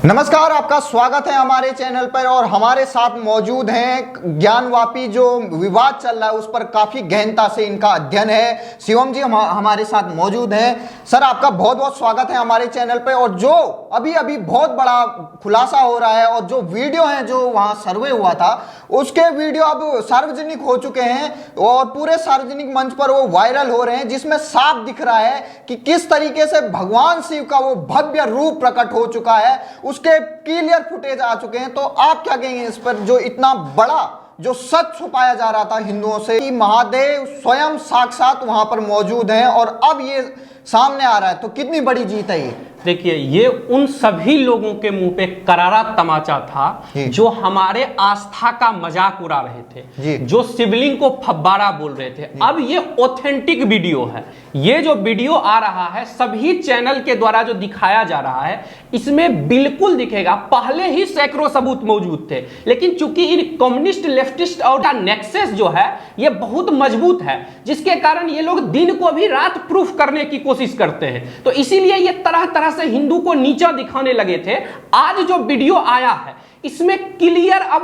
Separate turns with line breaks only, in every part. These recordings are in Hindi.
नमस्कार, आपका स्वागत है हमारे चैनल पर। और हमारे साथ मौजूद हैं ज्ञानवापी। जो विवाद चल रहा है उस पर काफी गहनता से इनका अध्ययन है। शिवम जी हमारे साथ मौजूद हैं। सर, आपका बहुत बहुत स्वागत है हमारे चैनल पर। और जो अभी अभी बहुत बड़ा खुलासा हो रहा है और जो वीडियो है जो वहाँ सर्वे हुआ था उसके वीडियो अब सार्वजनिक हो चुके हैं और पूरे सार्वजनिक मंच पर वो वायरल हो रहे हैं, जिसमें साफ दिख रहा है कि किस तरीके से भगवान शिव का वो भव्य रूप प्रकट हो चुका है। उसके क्लियर फुटेज आ चुके हैं। तो आप क्या कहेंगे इस पर, जो इतना बड़ा जो सच छुपाया जा रहा था हिंदुओं से कि महादेव स्वयं साक्षात वहां पर मौजूद हैं और अब ये सामने आ रहा है, तो कितनी बड़ी जीत है ये?
देखिए, ये उन सभी लोगों के मुंह पे करारा तमाचा था जो हमारे आस्था का मजाक उड़ा रहे थे, जो शिवलिंग को फब्बारा बोल रहे थे। अब ये ऑथेंटिक वीडियो है। ये जो वीडियो आ रहा है सभी चैनल के द्वारा जो दिखाया जा रहा है, इसमें बिल्कुल दिखेगा। पहले ही सैकड़ों सबूत मौजूद थे, लेकिन चूंकि इन कम्युनिस्ट लेफ्टिस्ट और नेक्सस जो है ये बहुत मजबूत है, जिसके कारण ये लोग दिन को भी रात प्रूफ करने की कोशिश करते हैं। तो इसीलिए ये तरह तरह से हिंदू को नीचा दिखाने लगे थे। आज जो वीडियो आया है इसमें क्लियर अब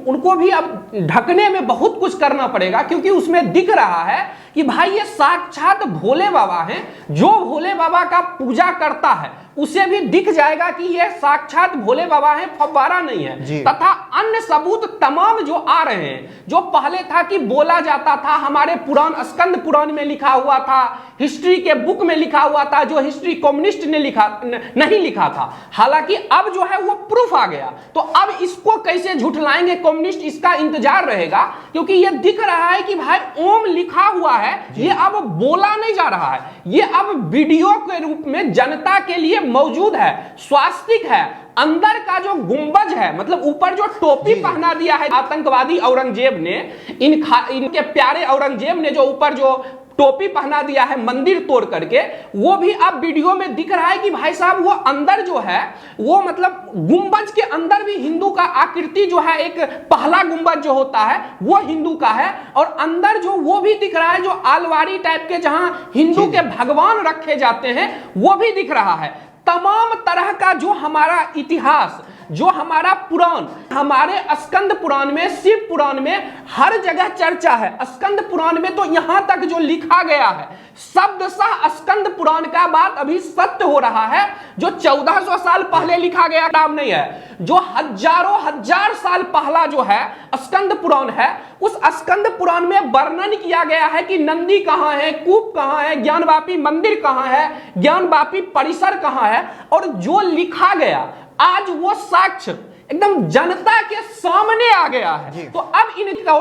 उनको भी अब ढकने में बहुत कुछ करना पड़ेगा, क्योंकि उसमें दिख रहा है कि भाई ये साक्षात भोले बाबा हैं। जो भोले बाबा का पूजा करता है उसे भी दिख जाएगा कि ये साक्षात भोले बाबा हैं, फव्वारा नहीं है। तथा अन्य सबूत तमाम जो आ रहे हैं, जो पहले था कि बोला जाता था, हमारे पुराण स्कंद पुराण में लिखा हुआ था, हिस्ट्री के बुक में लिखा हुआ था, जो हिस्ट्री कम्युनिस्ट ने नहीं लिखा था। हालांकि अब जो है वो प्रूफ आ गया। तो अब इसको कैसे झुठलाएंगे कम्युनिस्ट, इसका इंतजार रहेगा, क्योंकि ये दिख रहा है कि भाई ओम लिखा हुआ है, ये अब बोला नहीं जा रहा है, ये अब वीडियो के रूप में जनता के लिए मौजूद है। स्वास्तिक है, अंदर का जो गुंबज है, मतलब ऊपर जो टोपी पहना दिया है आतंकवादी औरंगजेब ने, इनके प्यारे औरंगजेब ने जो ऊपर जो टोपी पहना दिया है मंदिर तोड़ करके, वो भी अब वीडियो में दिख रहा है कि भाई साहब वो अंदर जो है वो मतलब गुंबज के अंदर भी हिंदू का आकृति जो है, एक पहला गुंबज जो होता है वो हिंदू का है, और अंदर जो वो भी दिख रहा है, जो आलवारी टाइप के जहां हिंदू के भगवान रखे जाते हैं वो भी दिख रहा है। तमाम तरह का जो हमारा इतिहास, जो हमारा पुराण, हमारे स्कंद पुराण में, शिव पुराण में हर जगह चर्चा है। स्कंद पुराण में तो यहां तक जो लिखा गया है शब्दशः स्कंद पुराण का बात अभी सत्य हो रहा है। जो 1400 साल पहले लिखा गया नाम नहीं है, जो हजारों हजार साल पहला जो है स्कंद पुराण है, उस स्कंद पुराण में वर्णन किया गया है कि नंदी कहां है, कूप कहां है, ज्ञानवापी मंदिर कहां है, ज्ञानवापी परिसर कहां है। और जो लिखा गया आज वो साक्ष्य एकदम जनता के सामने आ गया है। तो अब इनका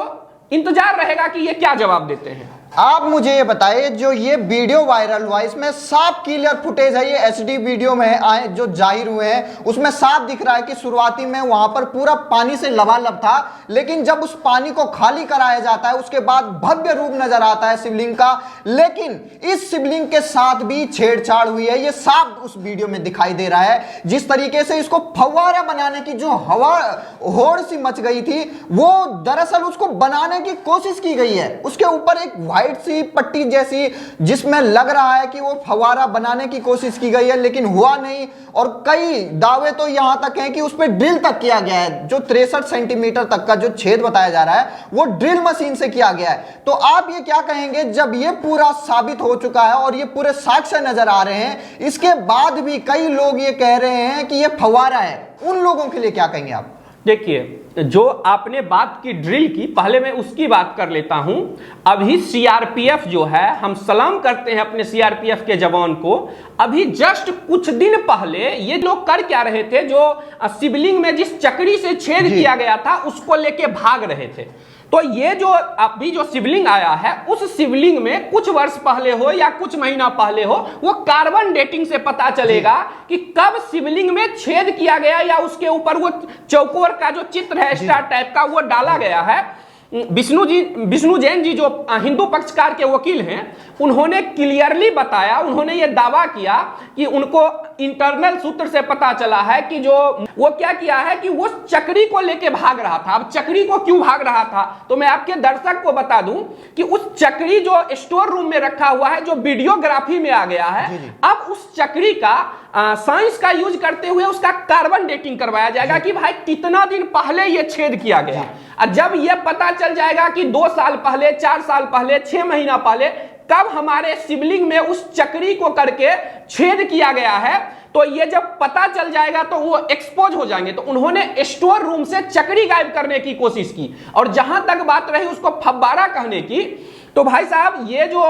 इंतजार रहेगा कि ये क्या जवाब देते हैं।
आप मुझे ये बताइए, जो ये वीडियो वायरल हुआ इसमें साफ क्लियर फुटेज है, ये एचडी वीडियो में आए जो जाहिर हुए हैं, उसमें साफ दिख रहा है कि शुरुआती में वहां पर पूरा पानी से लबालब था, लेकिन जब उस पानी को खाली कराया जाता है उसके बाद भव्य रूप नजर आता है शिवलिंग का। लेकिन इस शिवलिंग के साथ भी छेड़छाड़ हुई है, ये साफ उस वीडियो में दिखाई दे रहा है। जिस तरीके से इसको फव्वारा बनाने की जो हवा होड़ सी मच गई थी, वो दरअसल उसको बनाने की कोशिश की गई है। उसके ऊपर एक व्हाइट सी पट्टी जैसी, जिसमें लग रहा है कि वो फव्वारा बनाने की कोशिश की गई है, लेकिन हुआ नहीं। और कई दावे तो यहां तक हैं कि उस पर ड्रिल तक किया गया है। जो 63 सेंटीमीटर तक का जो छेद बताया जा रहा है वो ड्रिल मशीन से किया गया है। तो आप ये क्या कहेंगे, जब ये पूरा साबित हो चुका है और ये पूरे साक्ष्य नजर आ रहे हैं, इसके बाद भी कई लोग ये कह रहे हैं कि ये फव्वारा है, उन लोगों के लिए क्या कहेंगे आप?
देखिए, जो आपने बात की ड्रिल की, पहले मैं उसकी बात कर लेता हूं। अभी सीआरपीएफ जो है, हम सलाम करते हैं अपने सीआरपीएफ के जवान को। अभी जस्ट कुछ दिन पहले ये लोग कर क्या रहे थे, जो शिवलिंग में जिस चक्री से छेद किया गया था उसको लेके भाग रहे थे। तो ये जो अभी जो शिवलिंग आया है, उस शिवलिंग में कुछ वर्ष पहले हो या कुछ महीना पहले हो, वो कार्बन डेटिंग से पता चलेगा कि कब शिवलिंग में छेद किया गया, या उसके ऊपर वो चौकोर का जो चित्र है स्टार टाइप का वो डाला गया है। विष्णु जैन जी जो हिंदू पक्षकार के वकील हैं, उन्होंने क्लियरली बताया, उन्होंने ये दावा किया कि उनको इंटरनल सूत्र से पता चला है कि जो वो क्या किया है कि वो चक्री को लेके भाग रहा था। अब चक्री को क्यों भाग रहा था तो मैं आपके दर्शक को बता दूं कि उस चक्री जो स्टोर रूम में रखा हुआ है, जो वीडियोग्राफी में आ गया है, अब उस चक्री का साइंस का यूज करते हुए उसका कार्बन डेटिंग करवाया जाएगा कि भाई कितना दिन पहले ये छेद किया गया। और जब ये पता चल जाएगा कि 2 साल पहले, 4 साल पहले, 6 महीना पहले कब हमारे शिवलिंग में उस चक्री को करके छेद किया गया है, तो ये जब पता चल जाएगा तो वो एक्सपोज हो जाएंगे। तो उन्होंने स्टोर रूम से चक्री गायब करने की कोशिश की। और जहां तक बात रही उसको फव्वारा कहने की, तो भाई साहब ये जो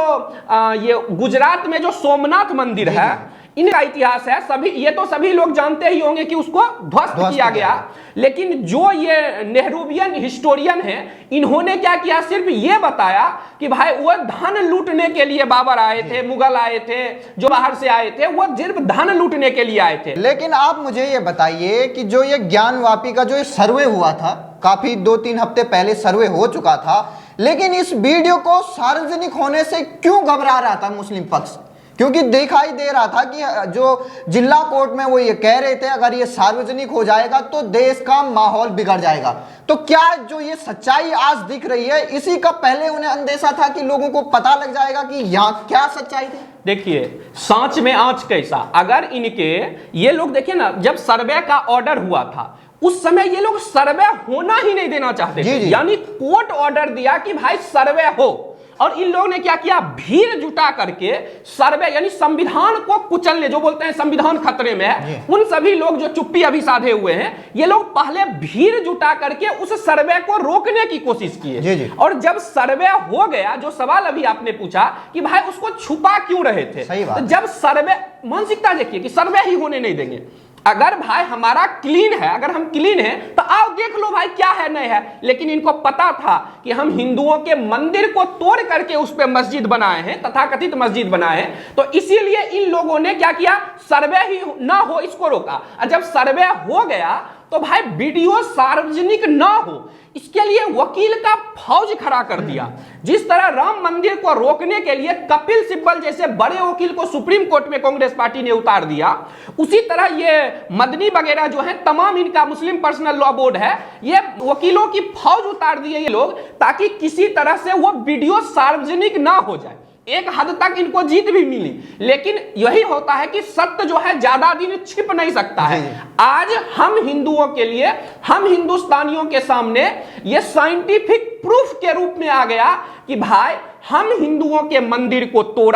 ये गुजरात में जो सोमनाथ मंदिर है, इनका इतिहास है, सभी ये तो सभी लोग जानते ही होंगे कि उसको ध्वस्त किया गया। लेकिन जो ये नेहरूवियन हिस्टोरियन है, इन्होंने क्या किया, सिर्फ ये बताया कि भाई वो धन लूटने के लिए बाबर आए थे, मुगल आए थे, जो बाहर से आए थे, वो सिर्फ धन लूटने के लिए आए थे।
लेकिन आप मुझे ये बताइए कि जो ये ज्ञानवापी का जो सर्वे हुआ था, काफी 2-3 हफ्ते पहले सर्वे हो चुका था, लेकिन इस वीडियो को सार्वजनिक होने से क्यों घबरा रहा था मुस्लिम पक्ष? क्योंकि दिखाई दे रहा था कि जो जिला कोर्ट में वो ये कह रहे थे अगर ये सार्वजनिक हो जाएगा तो देश का माहौल बिगड़ जाएगा। तो क्या जो ये सच्चाई आज दिख रही है, इसी का पहले उन्हें अंदेशा था कि लोगों को पता लग जाएगा कि यहाँ क्या सच्चाई थी?
देखिए, सांच में आंच कैसा, अगर इनके ये लोग देखिए ना, जब सर्वे का ऑर्डर हुआ था उस समय ये लोग सर्वे होना ही नहीं देना चाहते थे। यानी कोर्ट ऑर्डर दिया कि भाई सर्वे हो, और इन लोगों ने क्या किया, भीड़ जुटा करके सर्वे, यानी संविधान को कुचलने, जो बोलते हैं संविधान खतरे में है, उन सभी लोग जो चुप्पी अभी साधे हुए हैं, ये लोग पहले भीड़ जुटा करके उस सर्वे को रोकने की कोशिश किए। और जब सर्वे हो गया, जो सवाल अभी आपने पूछा कि भाई उसको छुपा क्यों रहे थे, तो जब सर्वे, मानसिकता देखिए कि सर्वे ही होने नहीं देंगे। अगर भाई हमारा क्लीन है, अगर हम क्लीन हैं तो आओ देख लो भाई क्या है नहीं है। लेकिन इनको पता था कि हम हिंदुओं के मंदिर को तोड़ करके उस पे मस्जिद बनाए हैं, तथाकथित मस्जिद बनाए हैं, तो इसीलिए इन लोगों ने क्या किया, सर्वे ही ना हो इसको रोका। और जब सर्वे हो गया तो भाई वीडियो सार्वजनिक ना हो, इसके लिए वकील का फौज खड़ा कर दिया। जिस तरह राम मंदिर को रोकने के लिए कपिल सिब्बल जैसे बड़े वकील को सुप्रीम कोर्ट में कांग्रेस पार्टी ने उतार दिया, उसी तरह ये मदनी वगैरह जो है, तमाम इनका मुस्लिम पर्सनल लॉ बोर्ड है, ये वकीलों की फौज उतार दिए ये लोग, ताकि किसी तरह से वो वीडियो सार्वजनिक ना हो जाए। एक हद तक इनको जीत भी मिली, लेकिन यही होता है कि सत्य जो है ज्यादा दिन छिप नहीं सकता है। आज हम हिंदुओं के लिए, हम हिंदुस्तानियों के सामने ये साइंटिफिक प्रूफ के रूप में आ गया कि भाई हम हिंदुओं के मंदिर को तोड़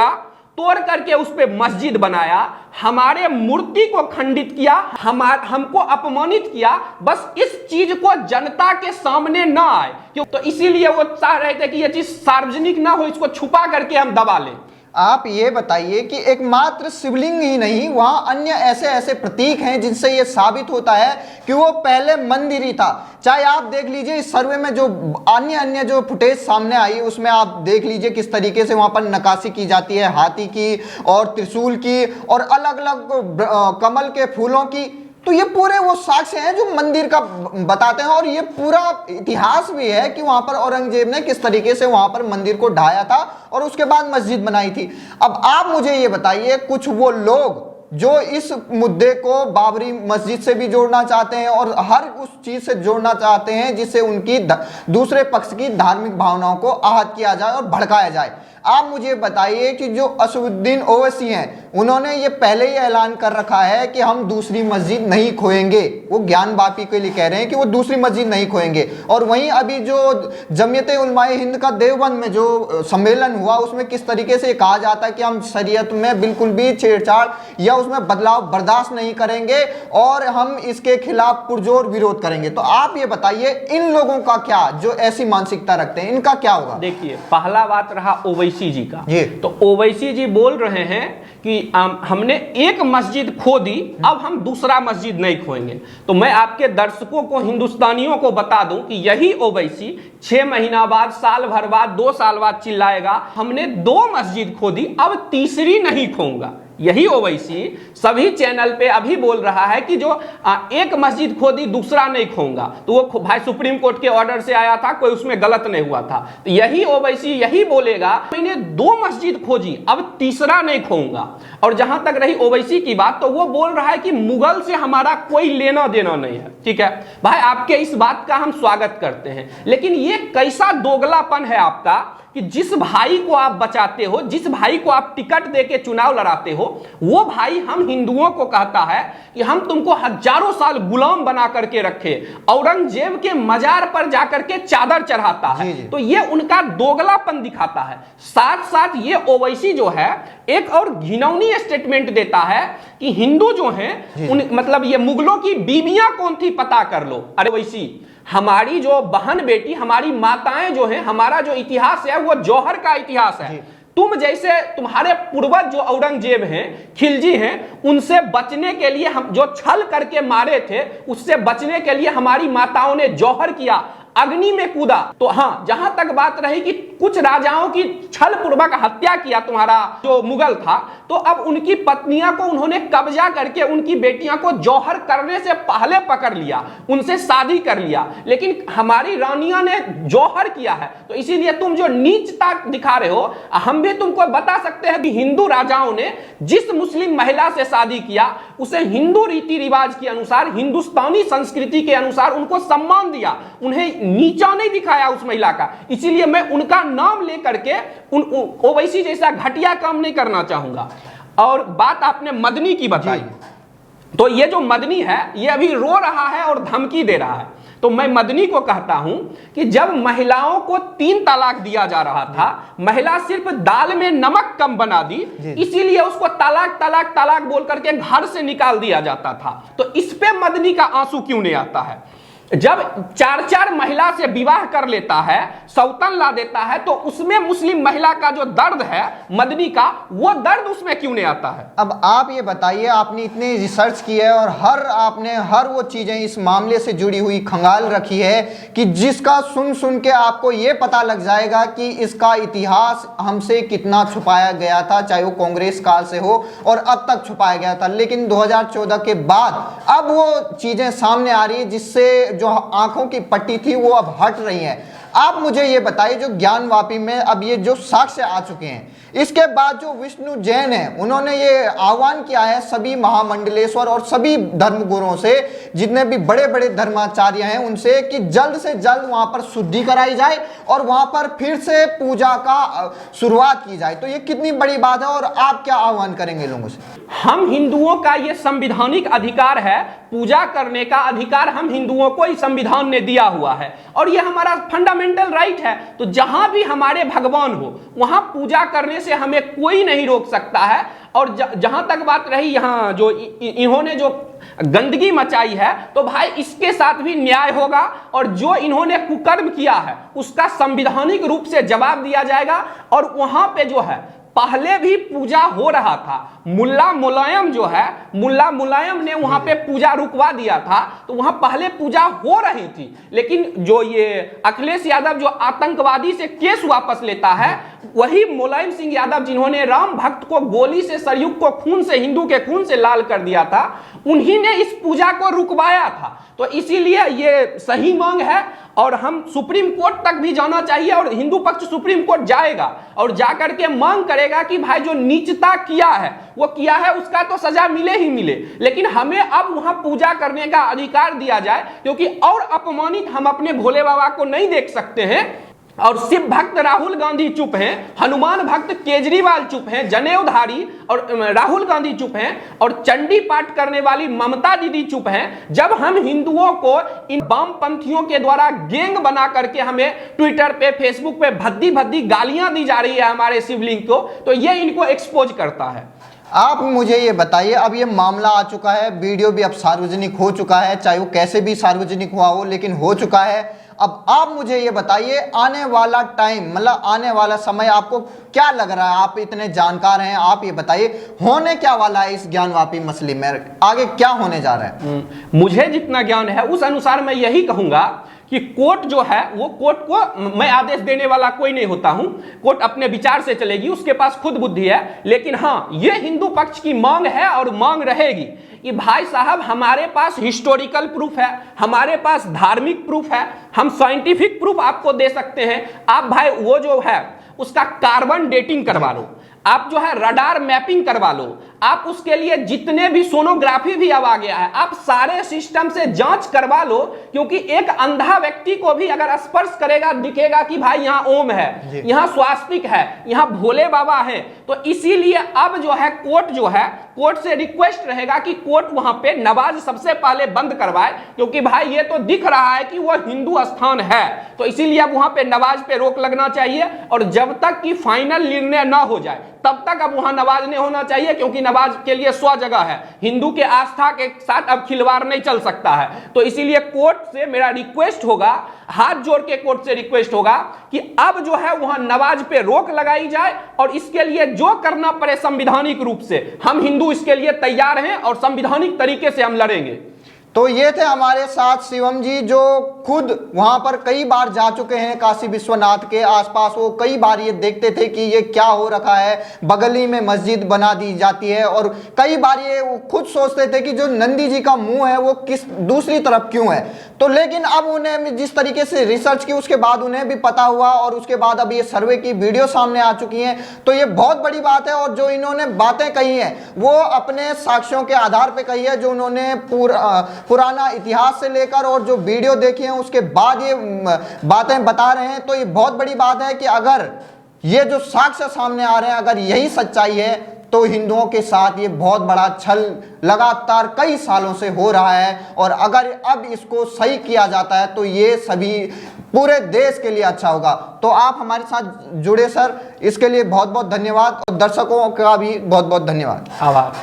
करके उस पे मस्जिद बनाया, हमारे मूर्ति को खंडित किया, हमको अपमानित किया, बस इस चीज को जनता के सामने ना आए, क्यों, तो इसीलिए वो चाह रहे थे कि ये चीज सार्वजनिक ना हो, इसको छुपा करके हम दबा लें।
आप ये बताइए कि एकमात्र शिवलिंग ही नहीं, वहां अन्य ऐसे ऐसे प्रतीक हैं जिनसे ये साबित होता है कि वो पहले मंदिर ही था। चाहे आप देख लीजिए इस सर्वे में जो अन्य जो फुटेज सामने आई, उसमें आप देख लीजिए किस तरीके से वहां पर नक्काशी की जाती है, हाथी की और त्रिशूल की और अलग अलग कमल के फूलों की। तो ये पूरे वो साक्ष्य हैं जो मंदिर का बताते हैं, और ये पूरा इतिहास भी है कि वहां पर औरंगजेब ने किस तरीके से वहां पर मंदिर को ढाया था और उसके बाद मस्जिद बनाई थी। अब आप मुझे ये बताइए, कुछ वो लोग जो इस मुद्दे को बाबरी मस्जिद से भी जोड़ना चाहते हैं और हर उस चीज से जोड़ना चाहते हैं जिससे उनकी दूसरे पक्ष की धार्मिक भावनाओं को आहत किया जाए और भड़काया जाए। आप मुझे बताइए कि जो असदुद्दीन ओवैसी हैं, उन्होंने ये पहले ही ऐलान कर रखा है कि हम दूसरी मस्जिद नहीं खोएंगे। वो ज्ञानवापी के लिए कह रहे हैं कि वो दूसरी मस्जिद नहीं खोएंगे। और वहीं अभी जो जमीयत उलमाए हिंद का देवबंद में जो सम्मेलन हुआ, उसमें किस तरीके से कहा जाता है कि हम शरीयत में बिल्कुल भी छेड़छाड़ या उसमें बदलाव बर्दाश्त नहीं करेंगे और हम इसके खिलाफ पुरजोर विरोध करेंगे। तो आप ये बताइए, इन लोगों का क्या, जो ऐसी मानसिकता रखते हैं, इनका क्या होगा?
देखिए, पहला बात रहा ओवैसी जी का, तो ओवैसी जी बोल रहे हैं कि हमने एक मस्जिद खो दी, अब हम दूसरा मस्जिद नहीं खोएंगे। तो मैं आपके दर्शकों को, हिंदुस्तानियों को बता दूं कि यही ओवैसी 6 महीना बाद, साल भर बाद, 2 साल बाद चिल्लाएगा हमने 2 मस्जिद खो दी, अब तीसरी नहीं खोऊंगा। यही ओवैसी सभी चैनल पे अभी बोल रहा है कि जो एक मस्जिद खोदी दूसरा नहीं खोऊंगा, तो वो भाई सुप्रीम कोर्ट के ऑर्डर से आया था, कोई उसमें गलत नहीं हुआ था। तो यही ओवैसी यही बोलेगा मैंने 2 मस्जिद खोजी अब तीसरा नहीं खोऊंगा। और जहां तक रही ओवैसी की बात, तो वो बोल रहा है कि मुगल से हमारा कोई लेना देना नहीं है। ठीक है भाई, आपके इस बात का हम स्वागत करते हैं, लेकिन ये कैसा दोगलापन है आपका कि जिस भाई को आप बचाते हो, जिस भाई को आप टिकट देके चुनाव लड़ाते हो, वो भाई हम हिंदुओं को कहता है कि हम तुमको हजारों साल गुलाम बना करके रखे, औरंगजेब के मजार पर जाकर के चादर चढ़ाता है। तो ये उनका दोगलापन दिखाता है। साथ साथ ये ओवैसी जो है एक और घिनौनी स्टेटमेंट देता है कि हिंदू जो हैं मतलब ये मुगलों की बीबियां कौन थी पता कर लो। अरे ओवैसी, हमारी जो बहन बेटी, हमारी माताएं जो हैं, हमारा जो इतिहास है वो जौहर का इतिहास है। तुम जैसे तुम्हारे पूर्वज जो औरंगजेब हैं, खिलजी हैं, उनसे बचने के लिए हम जो छल करके मारे थे, उससे बचने के लिए हमारी माताओं ने जौहर किया, अग्नि में कूदा। तो हाँ, जहां तक बात रही कि कुछ राजाओं की छल पूर्वक हत्या किया तुम्हारा जो मुगल था, तो अब उनकी पत्नियां को उन्होंने कब्जा करके उनकी बेटियां को जौहर करने से पहले पकड़ लिया, उनसे शादी कर लिया। लेकिन हमारी रानियां ने जौहर किया है, तो इसीलिए तुम जो नीचता दिखा रहे हो, हम भी तुमको बता सकते हैं कि हिंदू राजाओं ने जिस मुस्लिम महिला से शादी किया, उसे हिंदू रीति रिवाज के अनुसार, हिंदुस्तानी संस्कृति के अनुसार उनको सम्मान दिया, उन्हें नीचा नहीं दिखाया उस महिला का। इसीलिए मैं उनका नाम लेकर के ओवैसी जैसा घटिया काम नहीं करना चाहूंगा। और बात आपने मदनी की बताई, तो ये जो मदनी है ये अभी रो रहा है और धमकी दे रहा है। तो मैं मदनी को कहता हूं कि जब महिलाओं को 3 तलाक दिया जा रहा था, महिला सिर्फ दाल में नमक कम बना दी, इसीलिए उसको तलाक तलाक तलाक बोल करके घर से निकाल दिया जाता था। तो इस पे मदनी का आंसू क्यों नहीं आता है? जब 4 महिला से विवाह कर लेता है, सौतन ला देता है, तो उसमें मुस्लिम महिला का जो दर्द है मदनी का, वो दर्द उसमें क्यों नहीं आता है?
अब आप ये बताइए, आपने इतनी रिसर्च की है और आपने हर वो चीजें इस मामले से जुड़ी हुई खंगाल रखी है कि जिसका सुन के आपको ये पता लग जाएगा कि इसका इतिहास हमसे कितना छुपाया गया था, चाहे वो कांग्रेस काल से हो और अब तक छुपाया गया था। लेकिन 2014 के बाद अब वो चीजें सामने आ रही है, जिससे जो आंखों की पट्टी थी वो अब हट रही है। आप मुझे ये बताइए, जो ज्ञानवापी में अब ये जो साक्ष्य आ चुके हैं, इसके बाद जो विष्णु जैन है, उन्होंने ये आह्वान किया है सभी महामंडलेश्वर और सभी धर्मगुरुओं से, जितने भी बड़े बड़े धर्माचार्य हैं उनसे, कि जल्द से जल्द वहां पर शुद्धि कराई जाए और वहां पर फिर से पूजा का शुरुआत की जाए। तो ये कितनी बड़ी बात है और आप क्या आह्वान करेंगे लोगों से?
हम हिंदुओं का ये संविधानिक अधिकार है, पूजा करने का अधिकार हम हिंदुओं को इस संविधान ने दिया हुआ है और ये हमारा फंडामेंटल राइट है। तो जहां भी हमारे भगवान हो वहां पूजा करने से हमें कोई नहीं रोक सकता है। और जहां तक बात रही यहाँ जो इन्होंने जो गंदगी मचाई है, तो भाई इसके साथ भी न्याय होगा और जो इन्होंने कुकर्म किया है उसका संविधानिक रूप से जवाब दिया जाएगा। और वहां पे जो है पहले भी पूजा हो रहा था, मुल्ला मुलायम जो है, मुल्ला मुलायम ने वहां पे पूजा रुकवा दिया था, तो वहां पहले पूजा हो रही थी। लेकिन जो ये अखिलेश यादव जो आतंकवादी से केस वापस लेता है, वही मुलायम सिंह यादव जिन्होंने राम भक्त को गोली से, सरयुग को खून से, हिंदू के खून से लाल कर दिया था, उन्हीं ने इस पूजा को रुकवाया था। तो इसीलिए ये सही मांग है और हम सुप्रीम कोर्ट तक भी जाना चाहिए और हिंदू पक्ष सुप्रीम कोर्ट जाएगा और जाकर के मांग करेगा कि भाई जो नीचता किया है वो किया है, उसका तो सजा मिले ही मिले, लेकिन हमें अब वहां पूजा करने का अधिकार दिया जाए, क्योंकि और अपमानित हम अपने भोले बाबा को नहीं देख सकते हैं। और शिव भक्त राहुल गांधी चुप हैं, हनुमान भक्त केजरीवाल चुप हैं, जनेऊधारी और राहुल गांधी चुप हैं और चंडी पाठ करने वाली ममता दीदी चुप हैं। जब हम हिंदुओं को इन वामपंथियों के द्वारा गैंग बना करके हमें ट्विटर पे, फेसबुक पे भद्दी भद्दी गालियां दी जा रही है हमारे शिवलिंग को, तो ये इनको एक्सपोज करता है।
आप मुझे ये बताइए, अब ये मामला आ चुका है, वीडियो भी अब सार्वजनिक हो चुका है, चाहे वो कैसे भी सार्वजनिक हुआ हो, लेकिन हो चुका है। अब आप मुझे ये बताइए, आने वाला टाइम, मतलब आने वाला समय आपको क्या लग रहा है? आप इतने जानकार हैं, आप ये बताइए होने क्या वाला है इस ज्ञानवापी मसले में, आगे क्या होने जा रहा है?
मुझे जितना ज्ञान है उस अनुसार मैं यही कहूंगा कि कोर्ट जो है, वो कोर्ट को मैं आदेश देने वाला कोई नहीं होता हूं, कोर्ट अपने विचार से चलेगी, उसके पास खुद बुद्धि है। लेकिन हाँ, ये हिंदू पक्ष की मांग है और मांग रहेगी कि भाई साहब हमारे पास हिस्टोरिकल प्रूफ है, हमारे पास धार्मिक प्रूफ है, हम साइंटिफिक प्रूफ आपको दे सकते हैं। आप भाई वो जो है उसका कार्बन डेटिंग करवा लो, आप जो है रडार मैपिंग करवा लो, आप उसके लिए जितने भी सोनोग्राफी भी अब आ गया है, आप सारे सिस्टम से जांच करवा लो, क्योंकि एक अंधा व्यक्ति को भी अगर स्पर्श करेगा दिखेगा कि भाई यहाँ ओम है, यहाँ स्वास्तिक है, यहाँ भोले बाबा है। तो इसीलिए अब जो है कोर्ट से रिक्वेस्ट रहेगा कि कोर्ट वहां पे नमाज सबसे पहले बंद करवाए, क्योंकि भाई ये तो दिख रहा है कि वह हिंदू स्थान है, तो इसीलिए अब वहां पे नमाज पे रोक लगना चाहिए। और जब तक कि फाइनल निर्णय ना हो जाए तब तक अब वहां नमाज नहीं होना चाहिए, क्योंकि नमाज के लिए स्व जगह है, हिंदू के आस्था के साथ अब खिलवाड़ नहीं चल सकता है। तो इसीलिए कोर्ट से मेरा रिक्वेस्ट होगा, हाथ जोड़ के कोर्ट से रिक्वेस्ट होगा कि अब जो है वहां नमाज पे रोक लगाई जाए, और इसके लिए जो करना पड़े संविधानिक रूप से, हम हिंदू इसके लिए तैयार हैं और संविधानिक तरीके से हम लड़ेंगे।
तो ये थे हमारे साथ शिवम जी, जो खुद वहां पर कई बार जा चुके हैं, काशी विश्वनाथ के आसपास। वो कई बार ये देखते थे कि ये क्या हो रखा है, बगल ही में मस्जिद बना दी जाती है, और कई बार ये खुद सोचते थे कि जो नंदी जी का मुंह है वो किस दूसरी तरफ क्यों है। तो लेकिन अब उन्हें जिस तरीके से रिसर्च की उसके बाद उन्हें भी पता हुआ, और उसके बाद अब ये सर्वे की वीडियो सामने आ चुकी हैं, तो ये बहुत बड़ी बात है। और जो इन्होंने बातें कही हैं वो अपने साक्ष्यों के आधार पर कही है, जो उन्होंने पुराना इतिहास से लेकर और जो वीडियो देखी है उसके बाद ये बातें बता रहे हैं। तो ये बहुत बड़ी बात है कि अगर ये जो साक्ष्य सामने आ रहे हैं, अगर यही सच्चाई है, तो हिंदुओं के साथ ये बहुत बड़ा छल लगातार कई सालों से हो रहा है। और अगर अब इसको सही किया जाता है तो ये सभी पूरे देश के लिए अच्छा होगा। तो आप हमारे साथ जुड़े सर, इसके लिए बहुत बहुत धन्यवाद, और दर्शकों का भी बहुत बहुत धन्यवाद।
आभार।